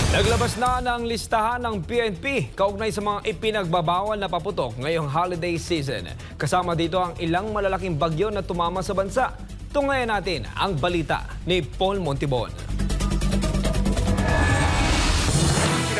Naglabas na ng listahan ng PNP kaugnay sa mga ipinagbabawal na paputok ngayong holiday season. Kasama dito ang ilang malalaking bagyo na tumama sa bansa. Tunghayan natin ang balita ni Paul Montibon.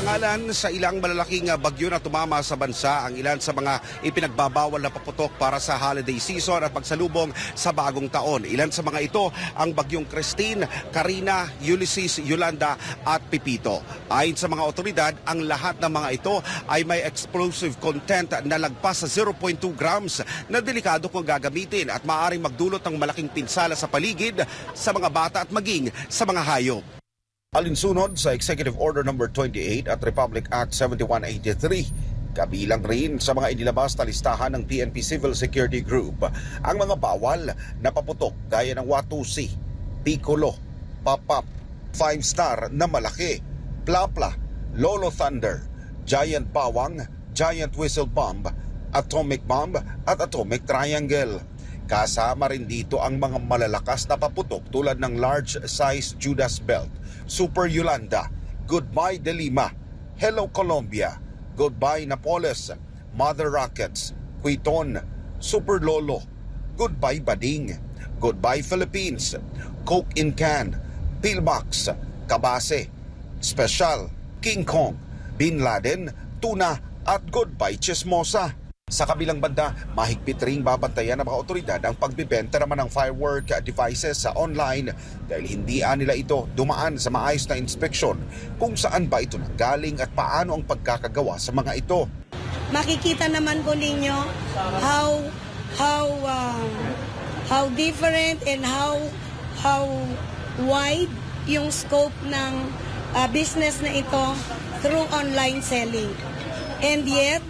Pinangalan sa ilang malalaking bagyo na tumama sa bansa ang ilan sa mga ipinagbabawal na paputok para sa holiday season at pagsalubong sa bagong taon. Ilan sa mga ito ang bagyong Christine, Karina, Ulysses, Yolanda at Pipito. Ayon sa mga otoridad, ang lahat ng mga ito ay may explosive content na lagpas sa 0.2 grams na delikado kung gagamitin at maaaring magdulot ng malaking pinsala sa paligid, sa mga bata at maging sa mga hayop. Alinsunod sa Executive Order No. 28 at Republic Act 7183, kabilang rin sa mga inilabas na listahan ng PNP Civil Security Group ang mga bawal na paputok gaya ng Watusi, Piccolo, Pop-Up, 5-star na malaki, Plapla, Lolo Thunder, Giant Bawang, Giant Whistle Bomb, Atomic Bomb at Atomic Triangle. Kasama rin dito ang mga malalakas na paputok tulad ng large size Judas Belt, Super Yolanda, Goodbye De Lima, Hello Colombia, Goodbye Napoles, Mother Rockets, Quiton, Super Lolo, Goodbye Bading, Goodbye Philippines, Coke in Can, Pillbox, Kabase, Special, King Kong, Bin Laden, Tuna at Goodbye Chismosa. Sa kabilang banda, mahigpit ring babantayan ng mga otoridad ang pagbibenta naman ng firework devices sa online dahil hindi nila ito dumaan sa maayos na inspeksyon kung saan ba ito nanggaling at paano ang pagkakagawa sa mga ito. Makikita naman po ninyo how different and how wide yung scope ng business na ito through online selling. And yet,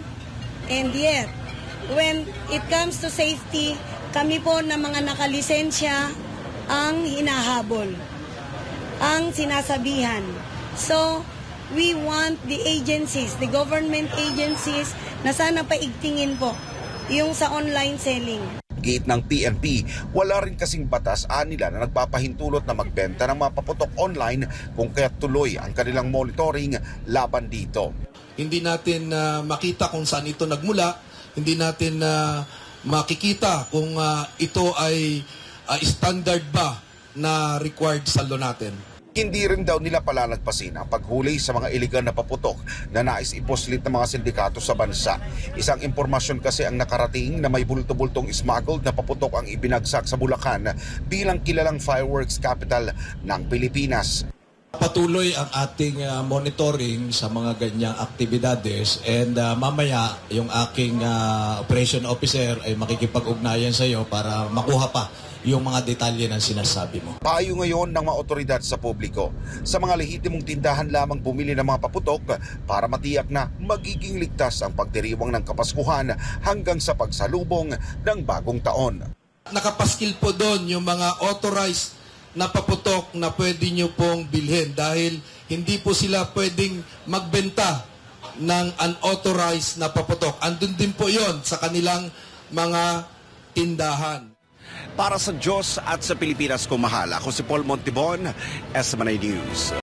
when it comes to safety, kami po na mga nakalisensya ang hinahabol, ang sinasabihan. So, we want the agencies, the government agencies, na sana paigtingin po yung sa online selling. Giit ng PNP, wala rin kasing batas nila na nagpapahintulot na magbenta ng mga paputok online kung kaya't tuloy ang kanilang monitoring laban dito. Hindi natin makita kung saan ito nagmula, hindi natin makikita kung ito ay standard ba na required saldo natin. Hindi rin daw nila palalagpasin ang paghuli sa mga iligal na paputok na nais iposlit ng mga sindikato sa bansa. Isang impormasyon kasi ang nakarating na may bulto-bultong smuggled na paputok ang ibinagsak sa Bulacan bilang kilalang fireworks capital ng Pilipinas. Patuloy ang ating monitoring sa mga ganyang aktibidades and mamaya yung aking operation officer ay makikipag-ugnayan sa iyo para makuha pa yung mga detalye ng sinasabi mo. Payo ngayon ng mga otoridad sa publiko, sa mga lehitimong tindahan lamang bumili ng mga paputok para matiyak na magiging ligtas ang pagdiriwang ng Kapaskuhan hanggang sa pagsalubong ng bagong taon. Nakapaskil po doon yung mga authorized na paputok na pwede nyo pong bilhin dahil hindi po sila pwedeng magbenta ng unauthorized na paputok. Andun din po yon sa kanilang mga tindahan. Para sa Diyos at sa Pilipinas ko mahal, ako si Paul Montibon, SMNI News.